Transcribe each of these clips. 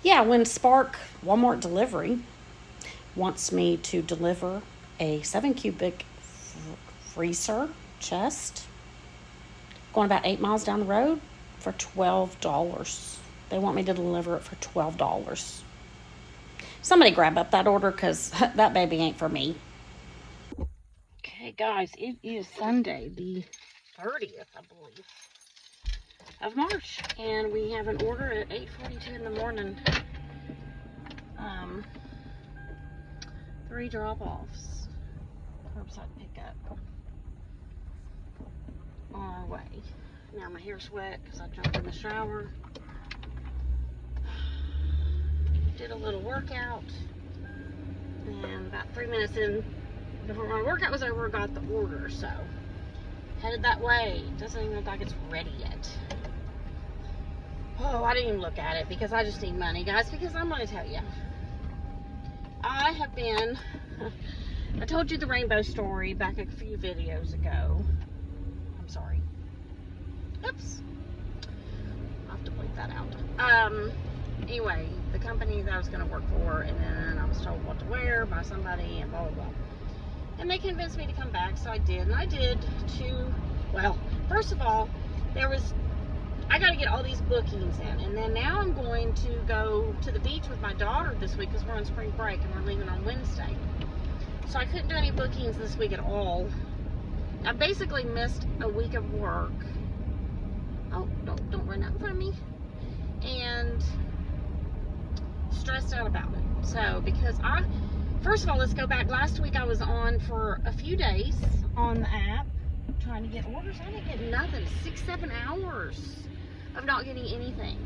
Yeah, when Spark Walmart Delivery wants me to deliver a 7 cubic freezer chest going about 8 miles down the road for $12. They want me to deliver it for $12. Somebody grab up that order because that baby ain't for me. Okay, guys, it is Sunday, the 30th, I believe, of March, and we have an order at 8:42 in the morning. 3 drop-offs, curbside pickup on our way. Now my hair's wet because I jumped in the shower, did a little workout, and about 3 minutes in, before my workout was over, got the order. So headed that way. Doesn't even look like it's ready yet. Oh, I didn't even look at it because I just need money, guys. Because I'm going to tell you, I have been, I told you the rainbow story back a few videos ago. I'm sorry. Oops. I'll have to bleep that out. Anyway, the company that I was going to work for, and then I was told what to wear by somebody, and blah, blah, blah. And they convinced me to come back, so I did. And I did well, first of all, I got to get all these bookings in. And then now I'm going to go to the beach with my daughter this week because we're on spring break and we're leaving on Wednesday. So I couldn't do any bookings this week at all. I basically missed a week of work. Oh, don't run out in front of me. And stressed out about it. So, because first of all, let's go back. Last week I was on for a few days on the app trying to get orders. I didn't get nothing. 6-7 hours of not getting anything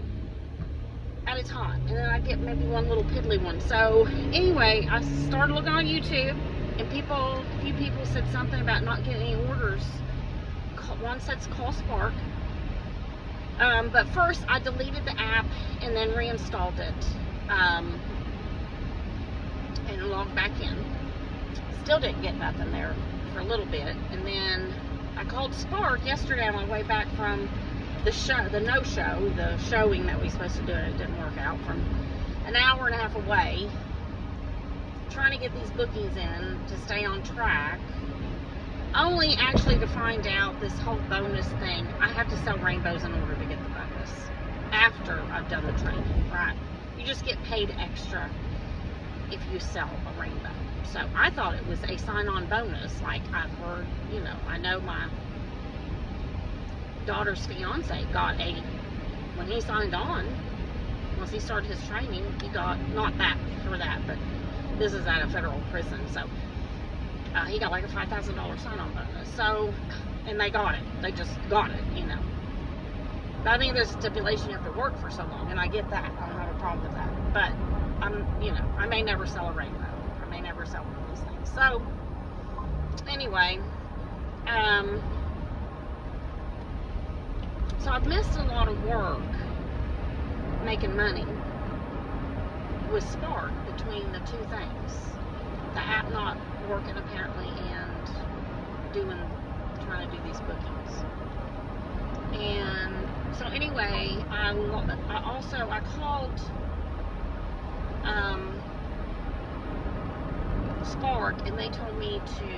at a time. And then I get maybe one little piddly one. So anyway, I started looking on YouTube, and a few people said something about not getting any orders. One said to call Spark. But first I deleted the app and then reinstalled it. And logged back in. Still didn't get nothing there for a little bit. And then I called Spark yesterday on my way back from the showing that we were supposed to do, and it didn't work out, from an hour and a half away, trying to get these bookings in to stay on track, only actually to find out this whole bonus thing. I have to sell rainbows in order to get the bonus after I've done the training, right? You just get paid extra if you sell a rainbow. So I thought it was a sign-on bonus, like I've heard, I know my daughter's fiance got when he signed on, once he started his training, he got, not that for that, but this is at a federal prison, so he got like a $5,000 sign-on bonus. So, and they got it. They just got it, But I think there's a stipulation you have to work for so long, and I get that. I don't have a problem with that. But I may never sell a rainbow. I may never sell one of these things. So, anyway, so I've missed a lot of work making money with Spark between the two things. The app not working apparently, and trying to do these bookings. And so anyway, I called Spark, and they told me to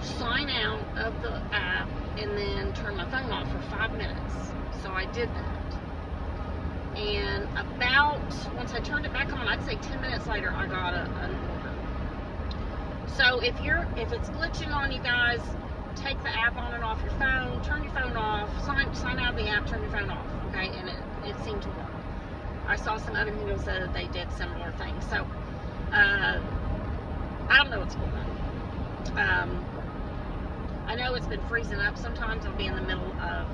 sign out of the app and then turn my phone off for 5 minutes. So I did that. And once I turned it back on, I'd say 10 minutes later, I got an order. So if it's glitching on you guys, take the app on and off your phone, turn your phone off, sign out of the app, turn your phone off, okay? And it seemed to work. I saw some other people say that they did similar things. So, I don't know what's going on. I know it's been freezing up. Sometimes I'll be in the middle of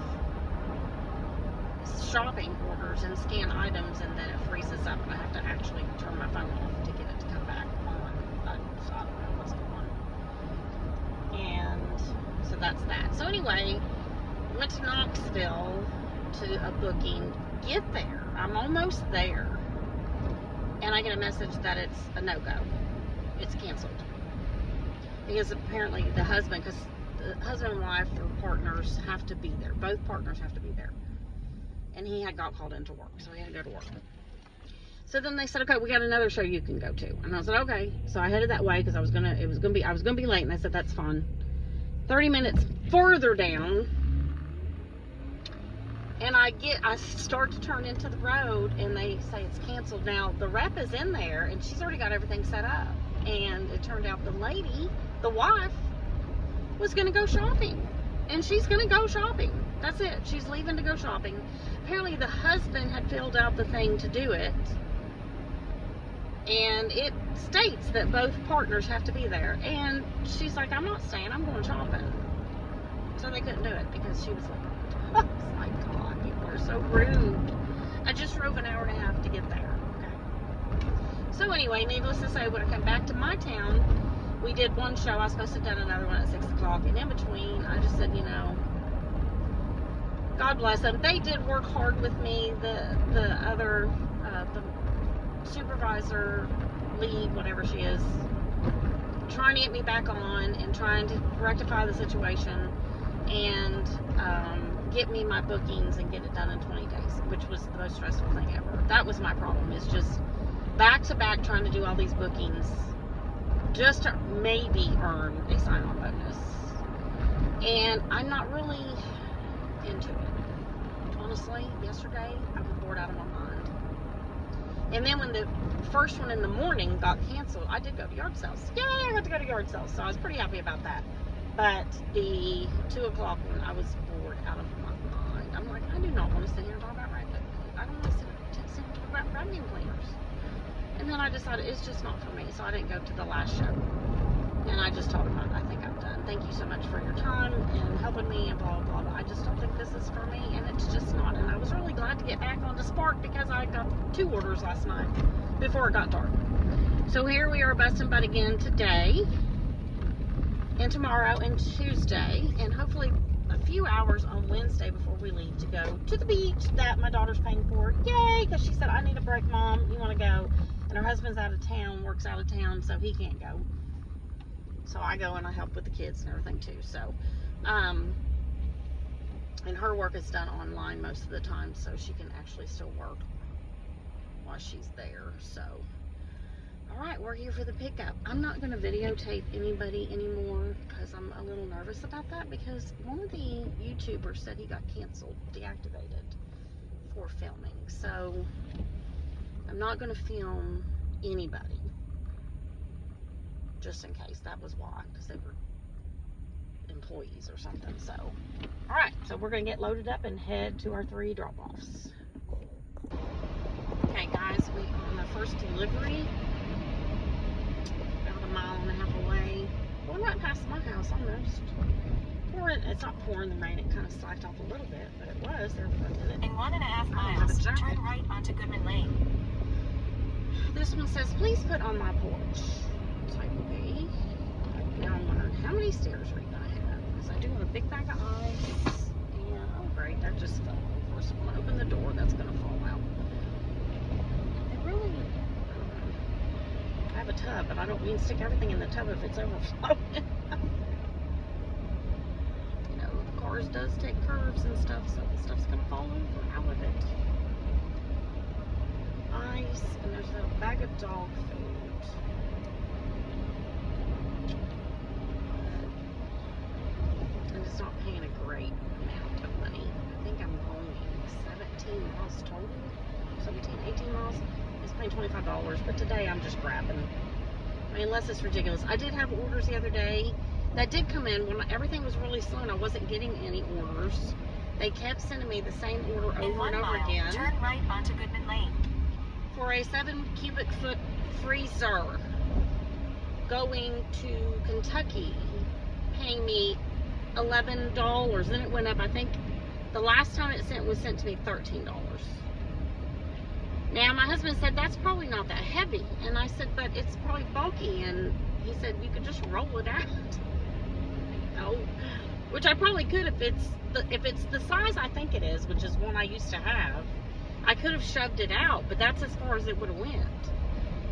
shopping orders and scan items, and then it freezes up, and I have to actually turn my phone off to get it to come back on. So I don't know what's going on. And so that's that. So anyway, went to Knoxville to a booking. Get there. I'm almost there. And I get a message that it's a no-go. It's canceled. Because apparently the husband and wife or partners have to be there. Both partners have to be there. and he had got called into work, so he had to go to work. So then they said, okay, we got another show you can go to, and I said, okay. So I headed that way because I was gonna be late, and they said that's fine. 30 minutes further down, and I start to turn into the road, and they say it's canceled. Now the rep is in there, and she's already got everything set up, and it turned out the lady, the wife, was gonna go shopping, and she's gonna go shopping. That's it. She's leaving to go shopping. Apparently the husband had filled out the thing to do it, and it states that both partners have to be there, and she's like, I'm not staying, I'm going shopping. So they couldn't do it because she was like, oh my God, people are so rude. I just drove an hour and a half to get there. Okay. So anyway, needless to say, when I come back to my town, we did one show. I was supposed to have done another one at 6 o'clock, and in between, I just said, you know, God bless them. They did work hard with me. The other, the supervisor, lead, whatever she is, trying to get me back on and trying to rectify the situation and get me my bookings and get it done in 20 days, which was the most stressful thing ever. That was my problem, is just back to back trying to do all these bookings just to maybe earn a sign-on bonus. And I'm not really into it. Honestly, yesterday I was bored out of my mind. And then when the first one in the morning got canceled, I did go to yard sales. Yay, I got to go to yard sales, so I was pretty happy about that. But the 2 o'clock one, I was bored out of my mind. I'm like, I do not want to sit here and talk about vacuum. I don't want to sit and talk about vacuum cleaners. And then I decided it's just not for me, so I didn't go to the last show. And I just told him, I think I'm done. Thank you so much for your time and helping me and blah, blah, blah. I just don't think this is for me, and it's just not. And I was really glad to get back onto Spark because I got 2 orders last night before it got dark. So here we are busting butt again today and tomorrow and Tuesday, and hopefully a few hours on Wednesday before we leave to go to the beach that my daughter's paying for. Yay! Because she said, I need a break, Mom. You want to go? And her husband's out of town, works out of town, so he can't go. So I go and I help with the kids and everything too. So, and her work is done online most of the time, so she can actually still work while she's there. So, all right, we're here for the pickup. I'm not going to videotape anybody anymore because I'm a little nervous about that, because one of the YouTubers said he got canceled, deactivated for filming. So I'm not going to film anybody, just in case. That was why, because they were employees or something. So, all right, so we're going to get loaded up and head to our 3 drop-offs. Okay, guys, we are on the first delivery. About a mile and a half away. Going right past my house almost. Pouring, it's not pouring the rain, it kind of slacked off a little bit, but it was there for a minute. In 1.5 miles, turn right onto Goodman Lane. This one says, please put on my porch. Type B. Now I'm wondering, how many stairs are you going to have? Because I do have a big bag of ice. And, oh great, that just fell over. So I'm going to open the door, that's going to fall out. It really, I have a tub, but I don't mean stick everything in the tub if it's overflowing. You know, cars does take curves and stuff, so the stuff's going to fall over out of it. Ice, and there's a bag of dog food. I'm just not paying a great amount of money. I think I'm going 17 miles total. 17, 18 miles. I was paying $25, but today I'm just grabbing. I mean, unless it's ridiculous. I did have orders the other day that did come in when everything was really slow and I wasn't getting any orders. They kept sending me the same order over and over again. Turn right onto Goodman Lane. For a 7 cubic foot freezer going to Kentucky, paying me $11. Then it went up, I think the last time it was sent to me $13. Now my husband said that's probably not that heavy, and I said, but it's probably bulky, and he said you could just roll it out. No, which I probably could if it's the size I think it is, which is one I used to have. I could have shoved it out, but that's as far as it would have went.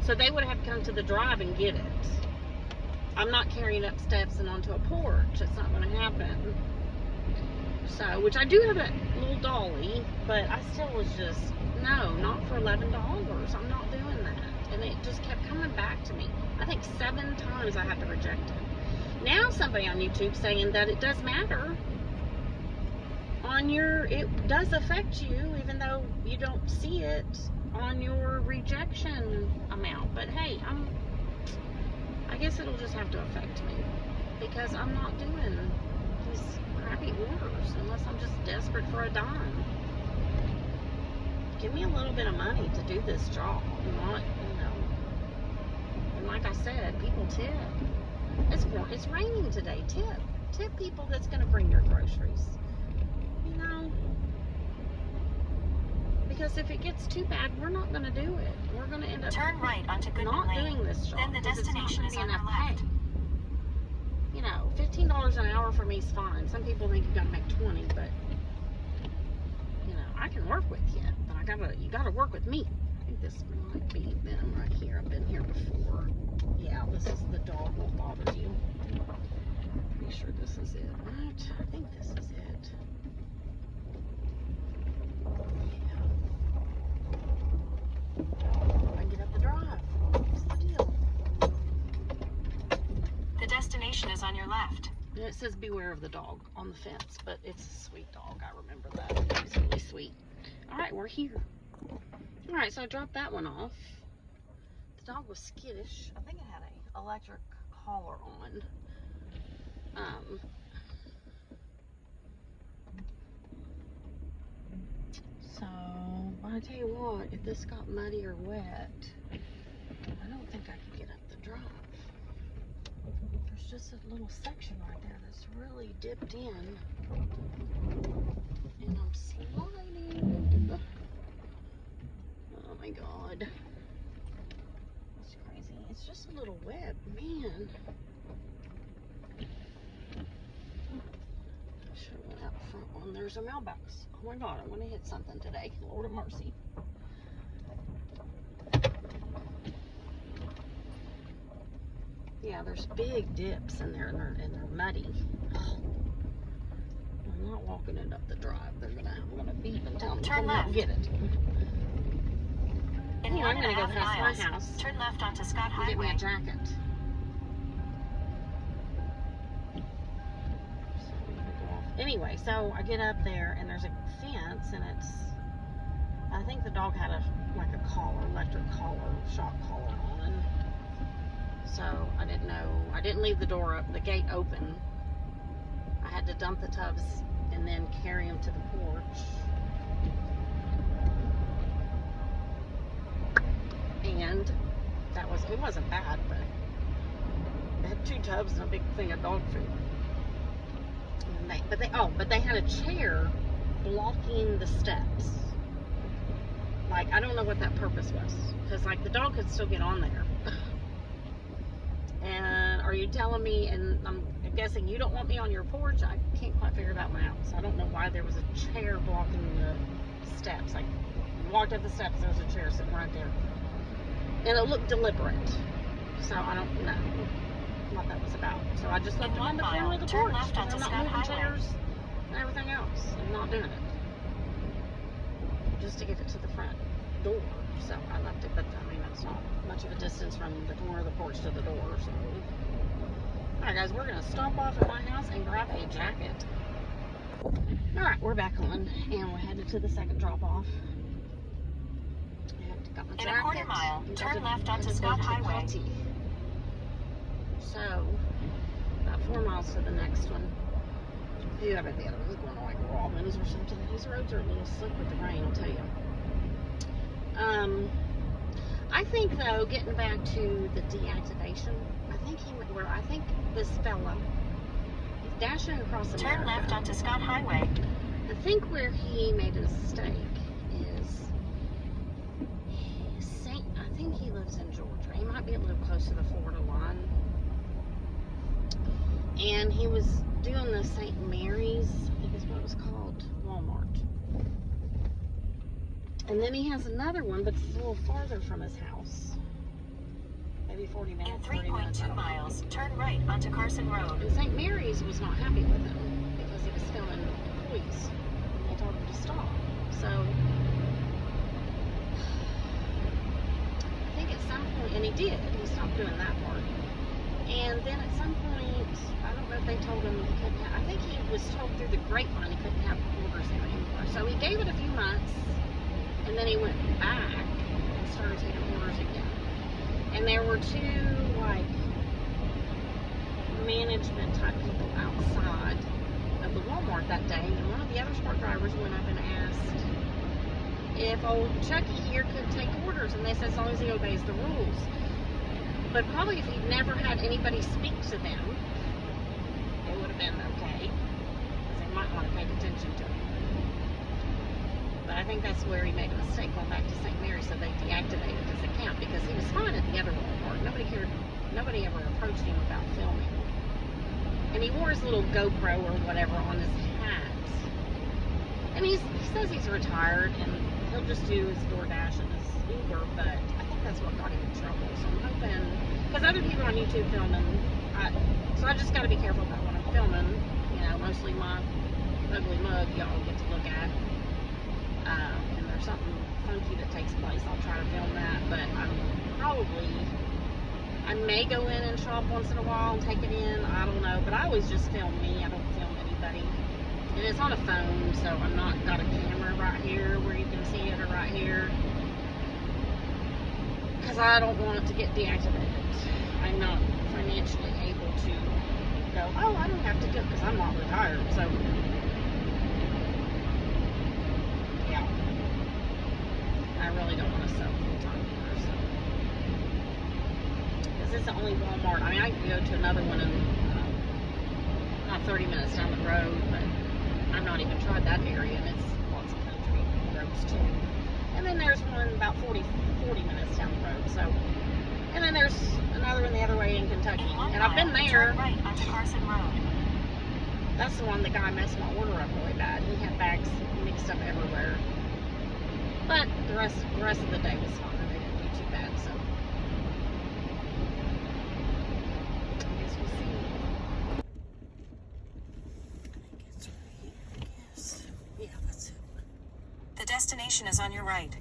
So they would have come to the drive and get it. I'm not carrying up steps and onto a porch. It's not going to happen. So, which I do have a little dolly but I still was just, no, not for $11. I'm not doing that. And it just kept coming back to me. I think 7 times I had to reject it. Now somebody on YouTube saying that it does matter on your, it does affect you, even though you don't see it on your rejection amount. But hey, I guess it'll just have to affect me, because I'm not doing these crappy orders unless I'm just desperate for a dime. Give me a little bit of money to do this job, not, you know. And like I said, people tip. It's raining today. Tip people that's going to bring your groceries. You know, because if it gets too bad, we're not going to do it. We're going to end up Turn right onto Goodman not Lane. doing this job. Then the destination is on your left. You know, $15 an hour for me is fine. Some people think you got to make 20, but you know, I can work with you, but you gotta work with me. I think this might be them right here. I've been here before. Yeah, this is the dog won't bother you. Pretty sure this is it, right? I think this is it. Yeah. I get up the drive. What's the deal? The destination is on your left. And it says beware of the dog on the fence, but it's a sweet dog. I remember that. It's really sweet. All right, we're here. All right, so I dropped that one off. The dog was skittish. I think it had a electric collar on. So, I tell you what, if this got muddy or wet, I don't think I could get up the drive. There's just a little section right there that's really dipped in. And I'm sliding. Oh my God. It's crazy. It's just a little wet, man. I should have went out front one. There's a mailbox. Oh my God, I'm gonna hit something today. Lord of mercy. Yeah, there's big dips in there, and they're muddy. I'm not walking it up the drive. I'm gonna beep and tell them to come out and get it. In I'm gonna go 1.5 past miles, my house turn left onto Scott and get me Highway. a jacket. So I'm gonna go off. Anyway, so I get up there and there's a fence, and I think the dog had like a collar, electric collar, shock collar on. So I didn't know. I didn't leave the door up, the gate open. I had to dump the tubs and then carry them to the porch. And it wasn't bad, but I had 2 tubs and a big thing of dog food. And but they had a chair blocking the steps. Like, I don't know what that purpose was, because like the dog could still get on there. And are you telling me, and I'm guessing you don't want me on your porch? I can't quite figure that one out. So I don't know why there was a chair blocking the steps. Like, you walked up the steps, there was a chair sitting right there. And it looked deliberate. So I don't know what that was about. So I just left it on the corner of the turn porch. left onto I'm not Scott moving Highway. chairs and everything else. I'm not doing it. Just to get it to the front door. So I left it, but I mean, it's not much of a distance from the corner of the porch to the door. So, alright guys, we're going to stop off at my house and grab a jacket. Alright, we're back on, and we're headed to the second drop off. Got my In jacket. a 1/4 mile, turn left onto Scott Highway. So, about 4 miles to the next one. Yeah, I bet the other one's going to like Robbins or something. These roads are a little slick with the rain, I'll tell you. I think though, getting back to the deactivation, I think this fella, he's dashing across America. Turn left onto Scott Highway. I think where he made a mistake is, I think he lives in Georgia. He might be a little close to the Florida line. And he was doing the St. Mary's, I think is what it was called, Walmart. And then he has another one, but it's a little farther from his house. Maybe 40 minutes, In 3.2 miles, turn right onto Carson Road. And St. Mary's was not happy with him because he was filming employees. And they told him to stop. So did. He stopped doing that part. And then at some point, I don't know if they told him he couldn't have, I think he was told through the grapevine he couldn't have orders there anymore. So he gave it a few months, and then he went back and started taking orders again. And there were two, like, management type people outside of the Walmart that day, and one of the other Spark drivers went up and asked if old Chucky here could take orders, and they said as long as he obeys the rules. But probably if he'd never had anybody speak to them, it would have been okay, because they might want to pay attention to him. But I think that's where he made a mistake going back to St. Mary, so they deactivated his account, because he was fine at the other Walmart. Nobody ever approached him about filming. And he wore his little GoPro or whatever on his hat. And he says he's retired and he'll just do his DoorDash and his Uber, but I think that's what got him in trouble. So I'm hoping, because other people on YouTube filming, so I just got to be careful about what I'm filming. You know, mostly my ugly mug y'all get to look at. And there's something funky that takes place, I'll try to film that, but I may go in and shop once in a while and take it in, I don't know, but I always just film me, I don't film anybody. And it's on a phone, so I'm not got a camera right here where you can see it, or right here, because I don't want it to get deactivated. I'm not financially able to go, oh, I don't have to do it, because I'm not retired, so yeah, I really don't want to sell full-time here, so. It's the only Walmart. I mean, I could go to another one in not 30 minutes down the road, but I've not even tried that area, and it's lots of country roads too. And then there's one about 40 minutes down the road. So, and then there's another one the other way in Kentucky, and I've been there. Turn right onto Carson Road. That's the one the guy messed my order up really bad. He had bags mixed up everywhere, but the rest of the day was fine. They didn't do too bad, so. The destination is on your right.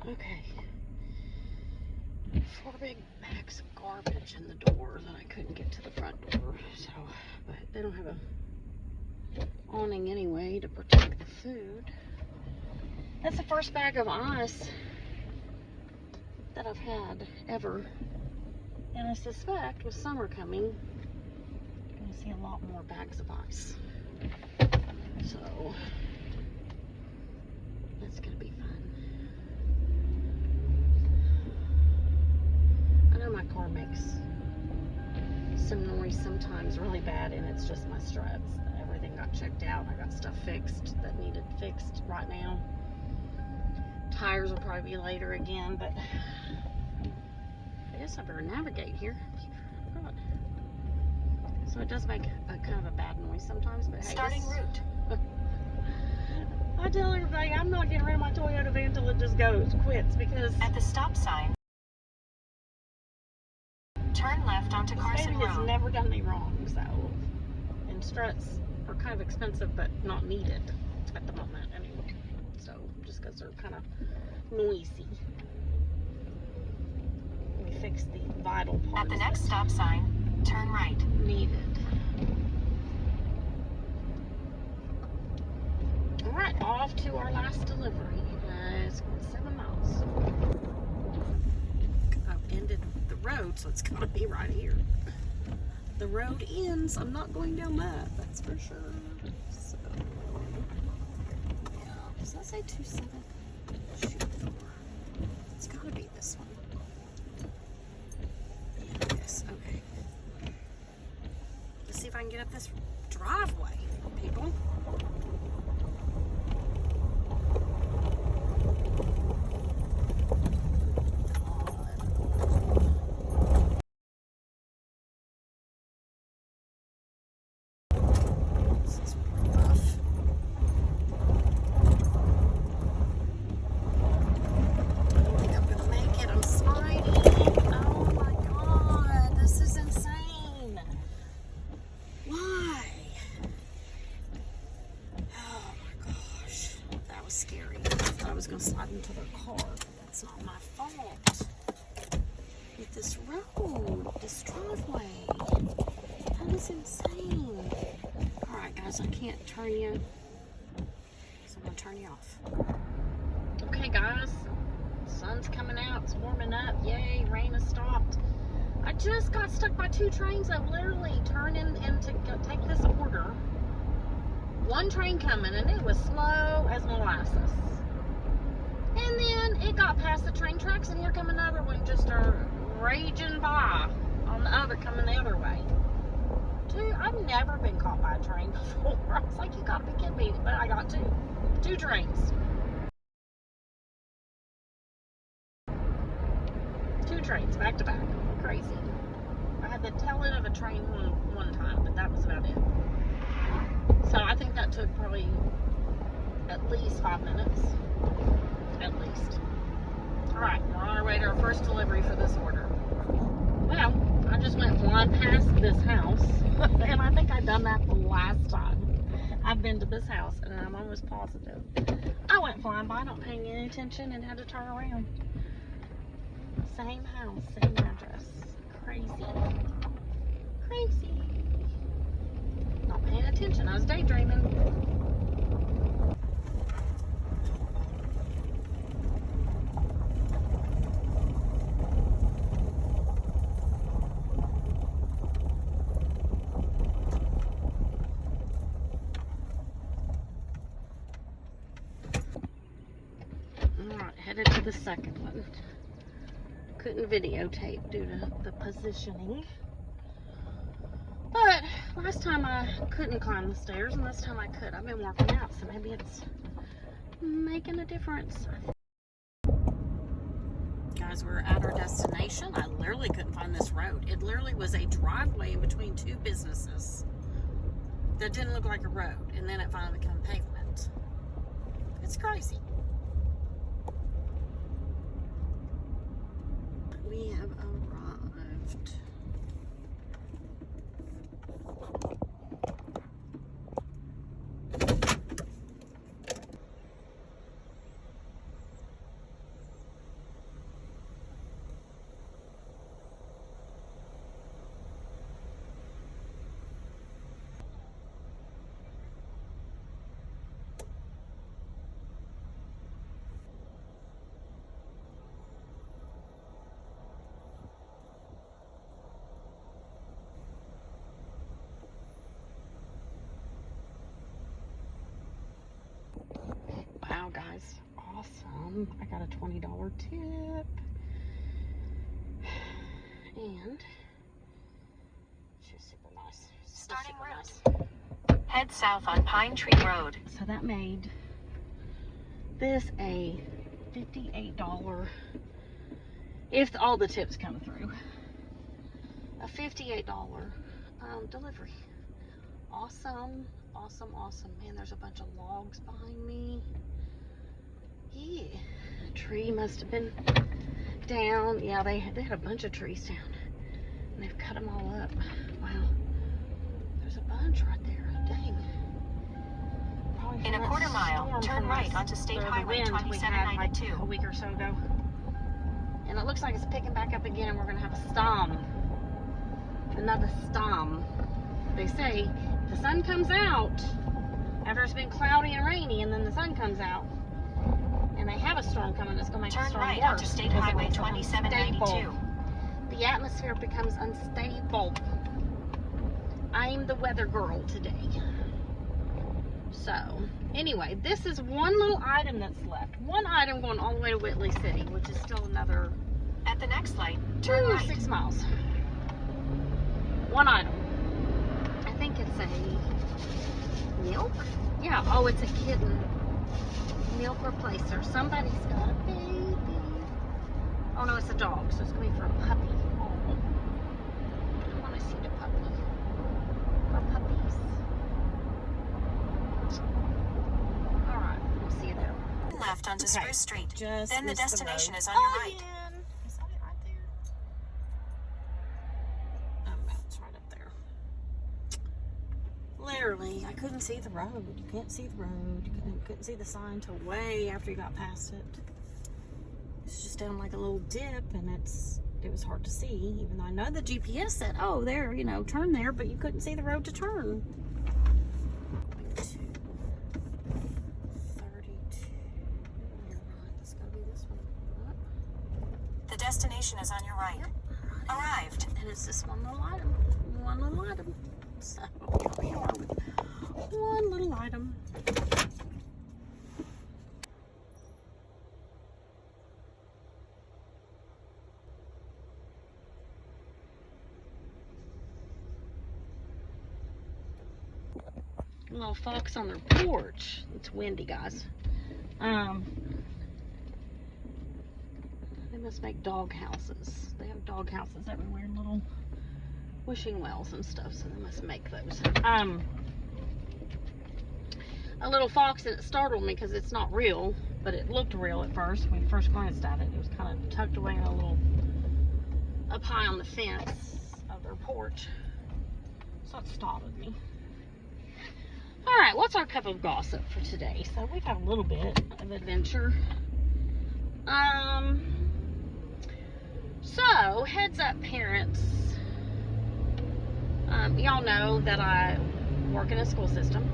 Okay. 4 big bags of garbage in the door that I couldn't get to the front door. So, but they don't have a awning anyway to protect the food. That's the first bag of ice that I've had ever. And I suspect with summer coming, you're going to see a lot more bags of ice. So, that's going to be fun. I know my car makes some noise sometimes really bad, and it's just my struts. Everything got checked out. I got stuff fixed that needed fixed right now. Tires will probably be later again, but I guess I better navigate here. God. So it does make a kind of a bad noise sometimes, but hey, Starting route. I tell everybody I'm not getting rid of my Toyota van till it just quits, because At the stop sign, turn left onto this Carson baby has Road. never done me wrong, so, and struts are kind of expensive, but not needed at the moment anyway. So just because they're kind of noisy. We fixed the vital part. At the next stop sign, turn right. Needed. All right, off to our last delivery. It's going 7 miles. I've ended the road, so it's gonna be right here. The road ends. I'm not going down that. That's for sure. So, yeah. Does that say 27? Shoot. It's gotta be this one. Yeah, yes. Okay. Let's see if I can get up this driveway, people. Scary. I thought I was going to slide into their car, but that's not my fault. With this road, this driveway, that is insane. Alright guys, I can't turn you, so I'm going to turn you off. Okay guys, sun's coming out, it's warming up, yay, rain has stopped. I just got stuck by 2 trains. I literally turned in to go take this order. One train coming, and it was slow as molasses. And then it got past the train tracks, and here come another one just raging by on the other, coming the other way. Dude, I've never been caught by a train before. I was like, you gotta be kidding me. But I got 2 trains. 2 trains back to back. Crazy. I had the tail end of a train one time, but that was about it. So I think that took probably at least 5 minutes. At least. Alright, we're on our way to our first delivery for this order. Well, I just went flying past this house. And I think I've done that the last time I've been to this house. And I'm almost positive. I went flying by, not paying any attention, and had to turn around. Same house, same address. Crazy. Crazy. Not paying attention. I was daydreaming. Alright, headed to the second one. Couldn't videotape due to the positioning. But last time I couldn't climb the stairs, and this time I could. I've been working out, so maybe it's making a difference. Guys, we're at our destination. I literally couldn't find this road. It literally was a driveway in between 2 businesses that didn't look like a road, and then it finally became pavement. It's crazy. We have arrived. Wow, guys, awesome. I got a $20 tip. And she's super nice. Starting super route. nice. Head south on Pine Tree Road. So that made this a $58, if all the tips come through, a $58 delivery. Awesome, awesome, awesome. Man, there's a bunch of logs behind me. Yeah, tree must have been down. Yeah, they had a bunch of trees down, and they've cut them all up. Wow, there's a bunch right there. Dang. Probably In from a that quarter mile, storm turn from right onto State the Highway wind we had like 2792. a week or so ago. And it looks like it's picking back up again, and we're going to have a storm. Another storm. They say the sun comes out after it's been cloudy and rainy, and then the sun comes out. And they have a storm coming that's going to make the Turn storm right worse. onto State because it Highway makes it 2792. unstable. The atmosphere becomes unstable. I'm the weather girl today. So, anyway, this is one little item that's left. One item going all the way to Whitley City, which is still another At the next light, turn right. 6 miles. One item. I think it's a milk? Yeah, oh, it's a kitten milk replacer. Somebody's got a baby. Oh no, it's a dog, so it's going to be for a puppy. Oh, I want to see the puppy. For puppies. Alright, we'll see you there. Left onto Okay, Spruce Street. just Then the missed destination road is on your right. again. Is that it right there? Oh, no, it's right up there. Literally, I couldn't see the road. You can't see the road. You couldn't see the sign till way after you got past it. It's just down like a little dip, and it was hard to see, even though I know the GPS said, oh, there, you know, turn there, but you couldn't see the road to turn. 32. You're right, it's gotta be this one. The destination is on your right. Arrived. And it's this one little item. So, here we are with one little item. A little fox on their porch. It's windy, guys. They must make dog houses. They have dog houses everywhere, little wishing wells and stuff, so they must make those. A little fox, and it startled me because it's not real, but it looked real at first. When we first glanced at it, it was kind of tucked away in a little, up high on the fence of their porch. So it startled me. Alright, what's our cup of gossip for today? So we've had a little bit of adventure. So, heads up parents. Y'all know that I work in a school system.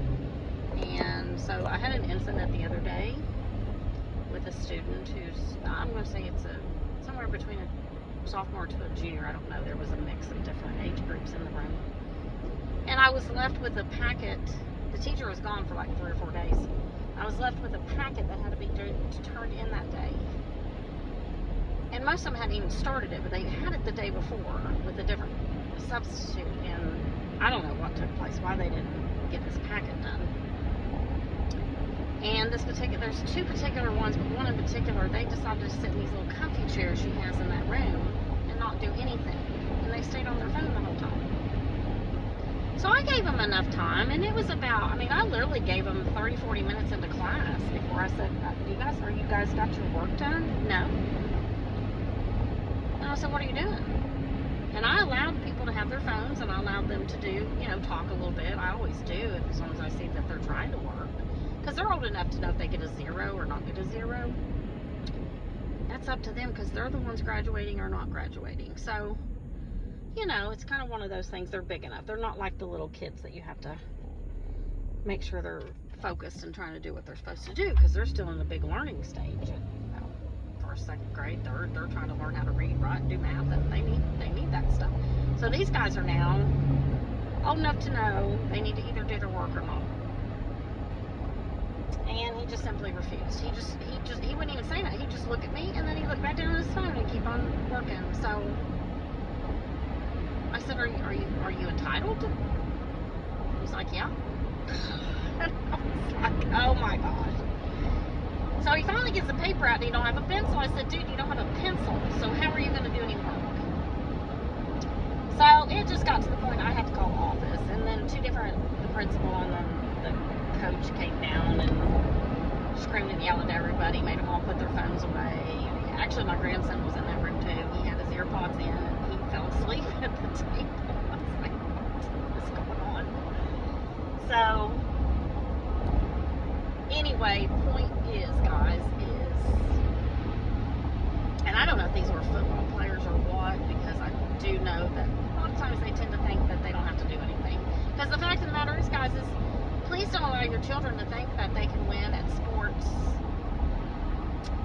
And so I had an incident the other day with a student who's, I'm going to say it's somewhere between a sophomore to a junior. I don't know. There was a mix of different age groups in the room. And I was left with a packet. The teacher was gone for like 3 or 4 days. I was left with a packet that had to be turned in that day. And most of them hadn't even started it, but they had it the day before with a different substitute. And I don't know what took place, why they didn't get this packet done. And there's 2 particular ones, but one in particular, they decided to sit in these little comfy chairs she has in that room and not do anything. And they stayed on their phone the whole time. So I gave them enough time, and it was about, I literally gave them 30, 40 minutes into class before I said, are you guys got your work done? No. And I said, what are you doing? And I allowed people to have their phones, and I allowed them to do, talk a little bit. I always do, as long as I see that they're trying to work. Because they're old enough to know if they get a 0 or not get a 0. That's up to them, because they're the ones graduating or not graduating. So, it's kind of one of those things. They're big enough. They're not like the little kids that you have to make sure they're focused and trying to do what they're supposed to do, because they're still in the big learning stage. First, second grade, third, they're trying to learn how to read, write, and do math, and they need that stuff. So these guys are now old enough to know they need to either do their work or not. And he just simply refused. He wouldn't even say that. He'd just look at me, and then he'd look back down at his phone and keep on working. So I said, are you entitled to? He's like, yeah. And I was like, oh my gosh. So he finally gets the paper out and he don't have a pencil. I said, dude, you don't have a pencil, so how are you going to do any work? So it just got to the point I had to call the office, and then the principal and the coach came down and screamed and yelled at everybody, made them all put their phones away. Actually, my grandson was in that room too. He had his earpods in and he fell asleep at the table. I was like, what is going on? So anyway, point is, guys, and I don't know if these were football players or what, because I do know that a lot of times they tend to think that they don't have to do anything. Because the fact of the matter is, guys, is please don't allow your children to think that they can win at sports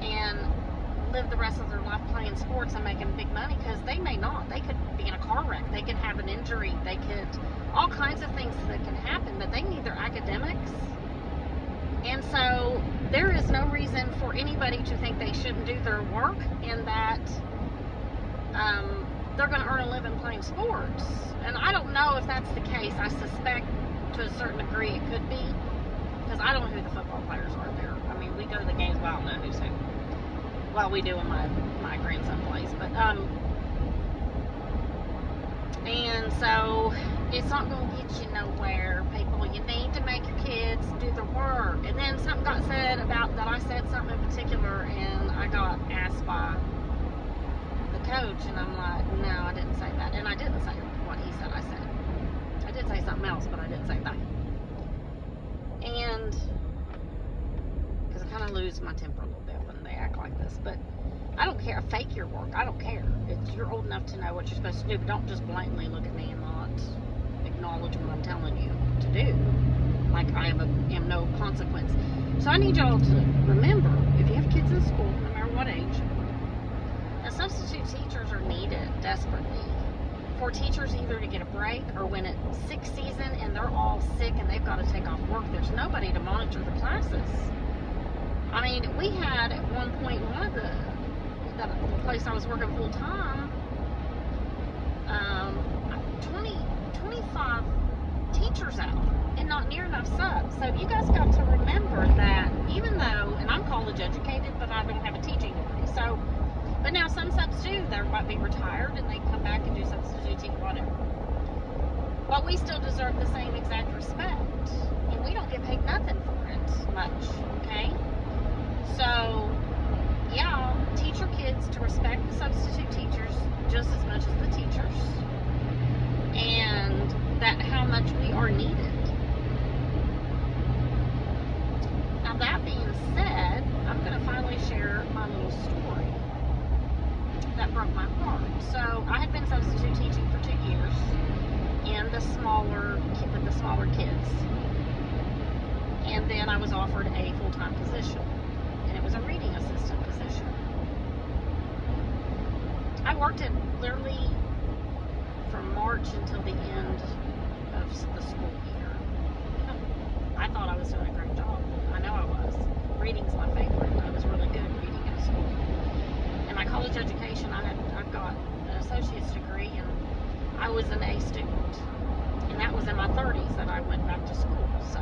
and live the rest of their life playing sports and making big money, because they may not. They could be in a car wreck. They could have an injury. They could, all kinds of things that can happen, but they need their academics. And so there is no reason for anybody to think they shouldn't do their work, and that they're going to earn a living playing sports. And I don't know if that's the case. I suspect to a certain degree it could be, because I don't know who the football players are there. I mean, we go to the games, but I don't know who's who. Well, we do when my grandson plays, but and so it's not going to get you nowhere, people. You need to make your kids do the work. And then something got said about that. I said something in particular, and I got asked by the coach, and I'm like, no, I didn't say that. And I didn't say what he said I said. I did say something else, but I didn't say that. And because I kind of lose my temper a little bit when they act like this, but I don't care. Fake your work. I don't care. You're old enough to know what you're supposed to do, but don't just blatantly look at me and not acknowledge what I'm telling you to do. Like I am no consequence. So I need y'all to remember, if you have kids in school, no matter what age, that substitute teachers are needed desperately for teachers either to get a break, or when it's sick season and they're all sick and they've got to take off work, there's nobody to monitor the classes. I mean, we had at one point the place I was working full time, 25 teachers out and not near enough subs. So you guys got to remember that, even though, and I'm college educated, but I don't have a teaching degree. So, but now some subs do. They might be retired and they come back and do substituting, whatever. But we still deserve the same exact respect, and we don't get paid nothing for it much. Okay, so. Yeah, teach your kids to respect the substitute teachers just as much as the teachers, and that how much we are needed. Now, that being said, I'm going to finally share my little story that broke my heart. So I had been substitute teaching for 2 years with the smaller kids, and then I was offered a full-time position. And it was a reading assistant position. I worked it literally from March until the end of the school year. I thought I was doing a great job. I know I was. Reading's my favorite. I was really good at reading in school. In my college education, I've got an associate's degree, and I was an A student. And that was in my 30s that I went back to school. So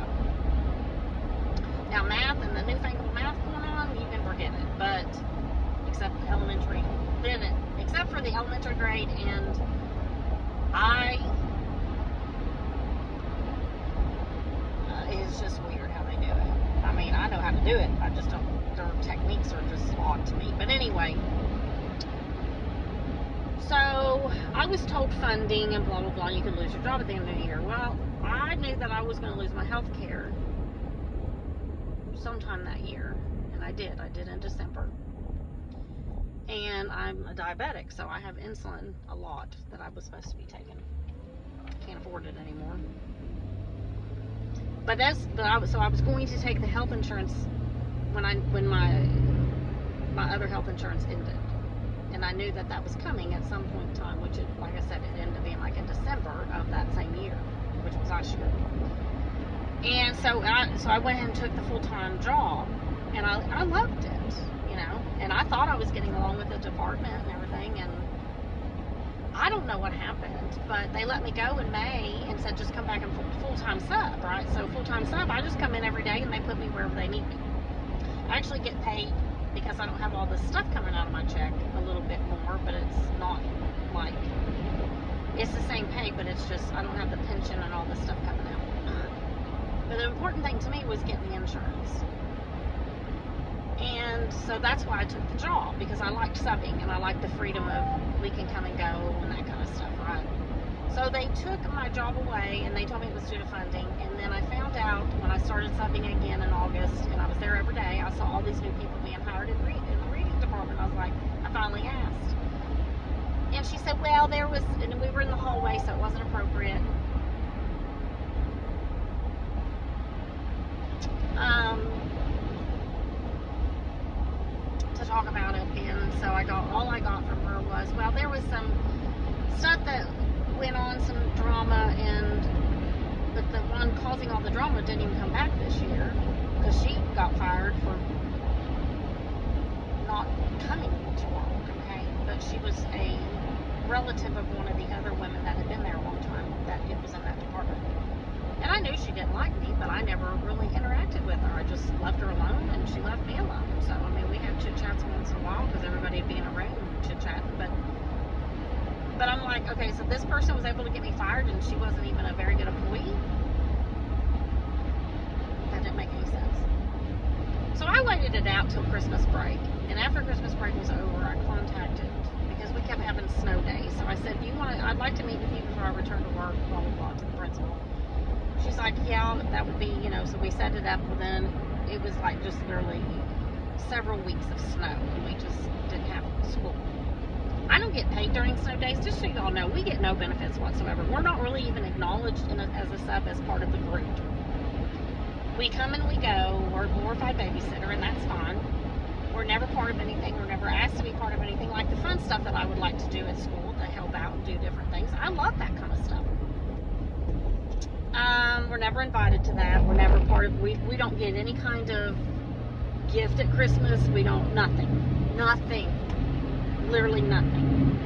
now math and the newfangled math going on, you can forget it. But except elementary, except for the elementary grade, and it's just weird how they do it. I mean, I know how to do it. I just don't. Their techniques are just odd to me. But anyway, so I was told funding and blah blah blah. You can lose your job at the end of the year. Well, I knew that I was going to lose my health care sometime that year, and I did in December. And I'm a diabetic, so I have insulin a lot that I was supposed to be taking. Can't afford it anymore. So I was going to take the health insurance when my other health insurance ended, and I knew that was coming at some point in time, which like I said, it ended up being like in December of that same year, which was last year. And so I went ahead and took the full-time job, and I loved it, you know, and I thought I was getting along with the department and everything, and I don't know what happened, but they let me go in May and said just come back and full-time sub, right? So full-time sub, I just come in every day and they put me wherever they need me. I actually get paid, because I don't have all this stuff coming out of my check, a little bit more, but it's not like, it's the same pay, but it's just, I don't have the pension and all this stuff coming out. But the important thing to me was getting the insurance. And so that's why I took the job, because I liked subbing and I liked the freedom of we can come and go and that kind of stuff, right? So they took my job away, and they told me it was due to funding. And then I found out when I started subbing again in August, and I was there every day. I saw all these new people being hired in the reading department. I was like, I finally asked, and she said, well, there was, and we were in the hallway, so it wasn't appropriate. To talk about it, and so all I got from her was, well, there was some stuff that went on, some drama, but the one causing all the drama didn't even come back this year, because she got fired for not coming to work, okay? But she was a relative of one of the other women that had been there a long time, that it was in that department. And I knew she didn't like me, but I never really interacted with her. I just left her alone, and she left me alone. So, I mean, we had chit-chats once in a while, because everybody would be in a room chit-chatting, but I'm like, okay, so this person was able to get me fired, and she wasn't even a very good employee? That didn't make any sense. So I waited it out till Christmas break, and after Christmas break was over, I contacted, because we kept having snow days, so I said, I'd like to meet with you before I return to work, blah, blah, blah, to the principal. She's like, yeah, that would be, so we set it up, and then it was like just literally several weeks of snow, and we just didn't have school. I don't get paid during snow days, just so y'all know, we get no benefits whatsoever. We're not really even acknowledged as a sub as part of the group. We come and we go, we're a glorified babysitter, and that's fine. We're never part of anything, we're never asked to be part of anything, like the fun stuff that I would like to do at school, to help out and do different things. I love that kind of stuff. We're never invited to that. We're never part of, we don't get any kind of gift at Christmas. We don't, nothing. Literally nothing.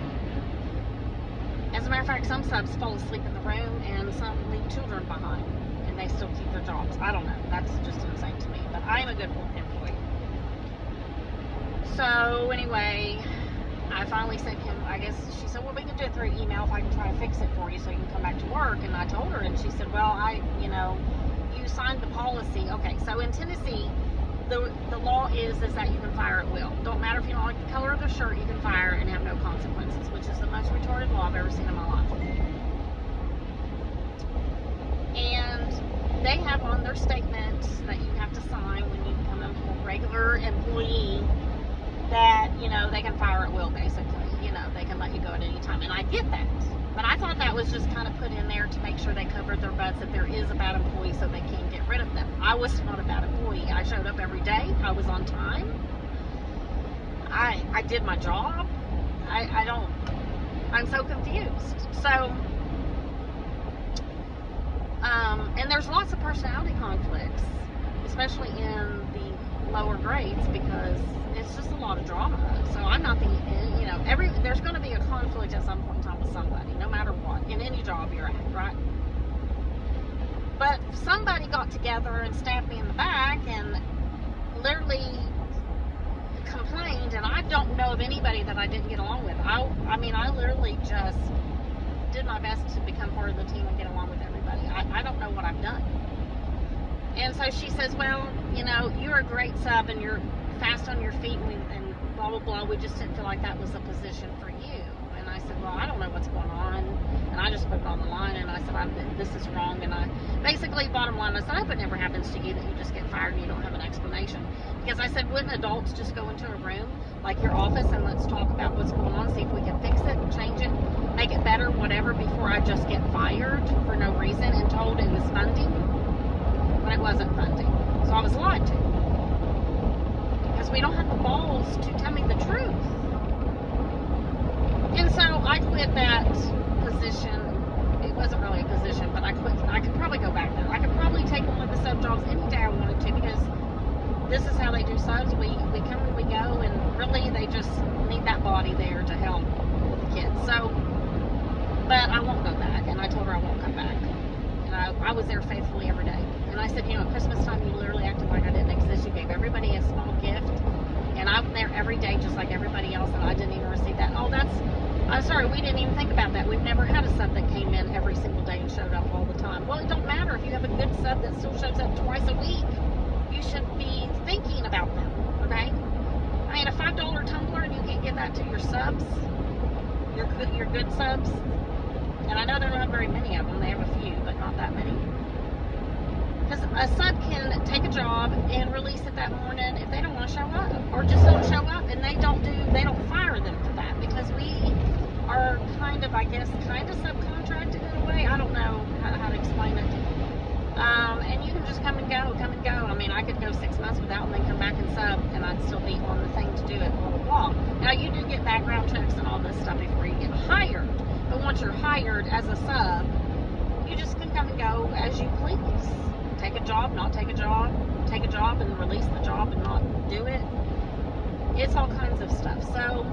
As a matter of fact, some subs fall asleep in the room, and some leave children behind, and they still keep their jobs. I don't know. That's just insane to me, but I am a good employee. So anyway, I finally sent him, I guess, she said, well, we can do it through email if I can try to fix it for you so you can come back to work. And I told her, and she said, well, you signed the policy. Okay, so in Tennessee, the law is that you can fire at will. Don't matter if you don't like the color of the shirt, you can fire and have no consequences, which is the most retarded law I've ever seen in my life. And they have on their statement that you have to sign when you become a regular employee that, they can fire at will, basically. They can let you go at any time. And I get that. But I thought that was just kind of put in there to make sure they covered their butts if there is a bad employee so they can get rid of them. I was not a bad employee. I showed up every day. I was on time. I did my job. I'm so confused. So, and there's lots of personality conflicts, especially in the lower grades, because it's just a lot of drama. So I'm not there's going to be a conflict at some point in time with somebody, no matter what, in any job you're at, right? But somebody got together and stabbed me in the back and literally complained, and I don't know of anybody that I didn't get along with. I literally just did my best to become part of the team and get along with everybody. I don't know what I've done. And so she says, well, you're a great sub and you're fast on your feet and blah, blah, blah. We just didn't feel like that was a position for you. And I said, well, I don't know what's going on. And I just put it on the line, and I said, this is wrong. And I basically, bottom line, I said, I hope it never happens to you that you just get fired and you don't have an explanation. Because I said, wouldn't adults just go into a room, like your office, and let's talk about what's going on, see if we can fix it, change it, make it better, whatever, before I just get fired for no reason and told it was funding when it wasn't funding. So I was lied to. Because we don't have the balls to tell me the truth. And so I quit that position. It wasn't really a position, but I quit. I could probably go back there. I could probably take one of the sub jobs any day I wanted to, because this is how they do subs. We come and we go, and really they just need that body there to help with the kids. So, but I won't go back, and I told her I won't come back. And I was there faithfully every day. And I said, at Christmas time, you literally acted like I didn't exist. You gave everybody a small gift, and I'm there every day just like everybody else, and I didn't even receive that. Oh, I'm sorry, we didn't even think about that. We've never had a sub that came in every single day and showed up all the time. Well, it don't matter. If you have a good sub that still shows up twice a week, you should be thinking about them, okay? I mean, a $5 tumbler, and you can't give that to your subs, your good subs. And I know they don't have very many of them. They have a few, but not that many. Because a sub can take a job and release it that morning if they don't want to show up, or just don't show up, and they don't fire them for that, because we are kind of subcontracted in a way. I don't know how to explain it. And you can just come and go. I mean, I could go 6 months without and then come back and sub, and I'd still be on the thing to do it, blah, blah, blah. Now, you do get background checks and all this stuff before you get hired, but once you're hired as a sub, you just can come and go as you please. Take a job, not take a job, take a job and release the job and not do it. It's all kinds of stuff. So,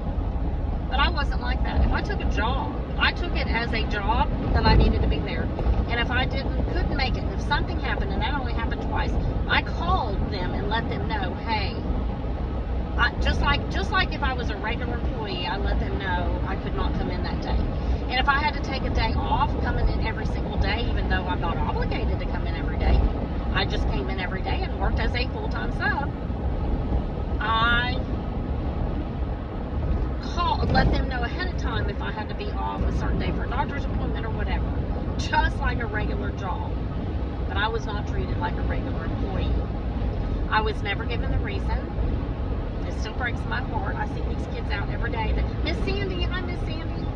but I wasn't like that. If I took a job, I took it as a job that I needed to be there. And if I couldn't make it, if something happened, and that only happened twice, I called them and let them know, hey, just like if I was a regular employee, I let them know I could not come in that day. And if I had to take a day off, coming in every single day, even though I'm not obligated to come in every day, I just came in every day and worked as a full-time sub. I let them know ahead of time if I had to be off a certain day for a doctor's appointment or whatever, just like a regular job. But I was not treated like a regular employee. I was never given the reason. It still breaks my heart. I see these kids out every day that, Miss Sandy, hi Miss Sandy.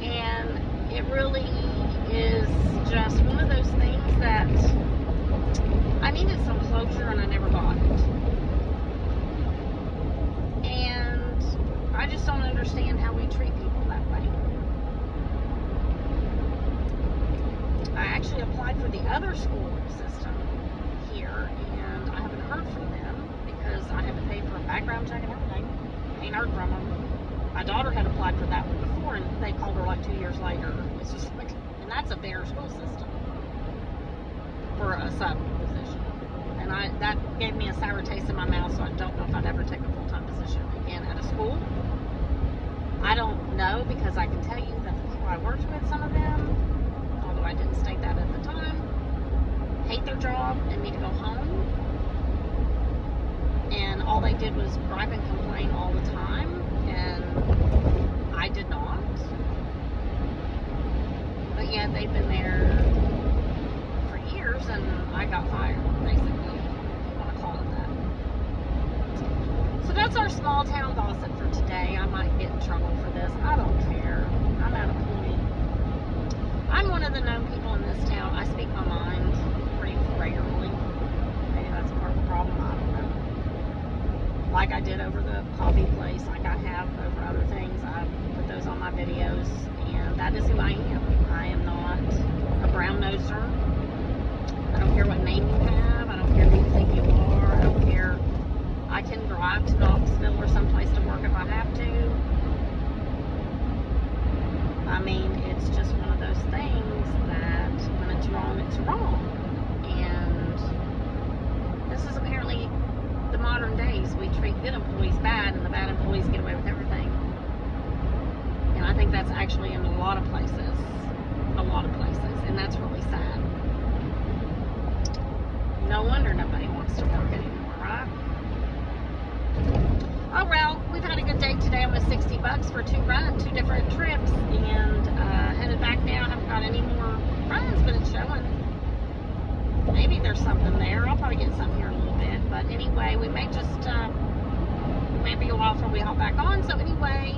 And it really is just one of those things that I needed some closure and I never got it. And I just don't understand how we treat people that way. I actually applied for the other school system here, and I haven't heard from them because I had to pay for a background check and everything. I ain't heard from them. My daughter had applied for that one before, and they called her like 2 years later. It's just like, and that's a better school system for a sub position. And that gave me a sour taste in my mouth, so I don't know if I'd ever take a full-time position again at a school. I don't know, because I can tell you that the people I worked with, some of them, although I didn't state that at the time, hate their job and need to go home. And all they did was gripe and complain all the time, and I did not. But yet they've been there for years, and I got fired, basically, if you want to call it that. So that's our small town gossip for today. I might get in trouble for this. I don't care. I'm at a point. I'm one of the known people in this town. I speak my mind pretty regularly. Maybe that's part of the problem. I don't know. Like I did over the coffee place, like I have over other things. I put those on my videos, and that is who I am. I am not a brown noser. I don't care what name you have. I don't care who you think you are. I don't care. I can drive to Knoxville or someplace to work if I have to. I mean, it's just one of those things that when it's wrong, it's wrong. And this is apparently the modern days. We treat good employees bad, and the bad employees get away with everything. And I think that's actually in a lot of places. And that's really sad. No wonder nobody wants to work anymore, right? Oh well, we've had a good day today. I'm with $60 for 2 different trips, and headed back now. I haven't got any more runs, but it's showing. Maybe there's something there. I'll probably get something here in a little bit. But anyway, we may just, maybe a while before we hop back on. So anyway,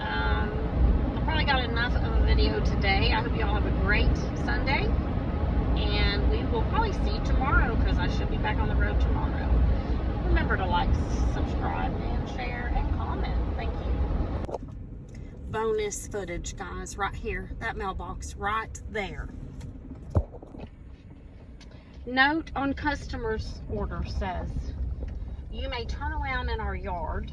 I probably got enough of a video today. I hope you all have a great Sunday. And we will probably see you tomorrow, because I should be back on the road tomorrow. Remember to like, subscribe, and share, and comment. Thank you. Bonus footage, guys, right here. That mailbox right there. Note on customer's order says, you may turn around in our yard,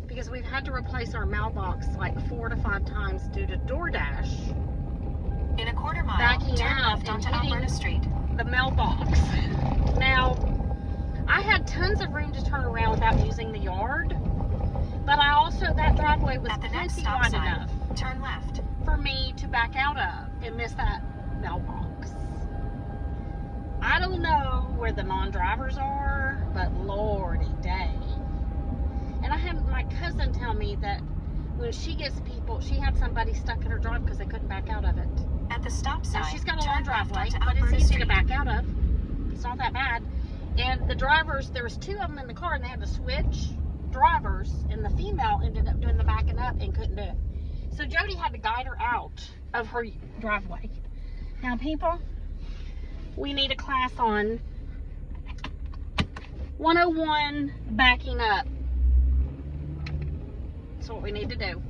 because we've had to replace our mailbox like 4 to 5 times due to DoorDash In a quarter mile, backing turn out left and onto Alberta hitting Street. the mailbox. Now, I had tons of room to turn around without using the yard, but I also, that driveway was At the next plenty stop wide sign, enough turn left. for me to back out of and miss that mailbox. I don't know where the non-drivers are, but lordy day. And I had my cousin tell me that when she gets people, she had somebody stuck in her drive because they couldn't back out of it. At the stop sign, Now she's got a long turn left driveway, onto but it's Alberta easy to Street. back out of. It's not that bad. And the drivers, there was 2 of them in the car, and they had to switch drivers, and the female ended up doing the backing up and couldn't do it. So Jody had to guide her out of her driveway. Now, people, we need a class on 101 backing up. That's what we need to do.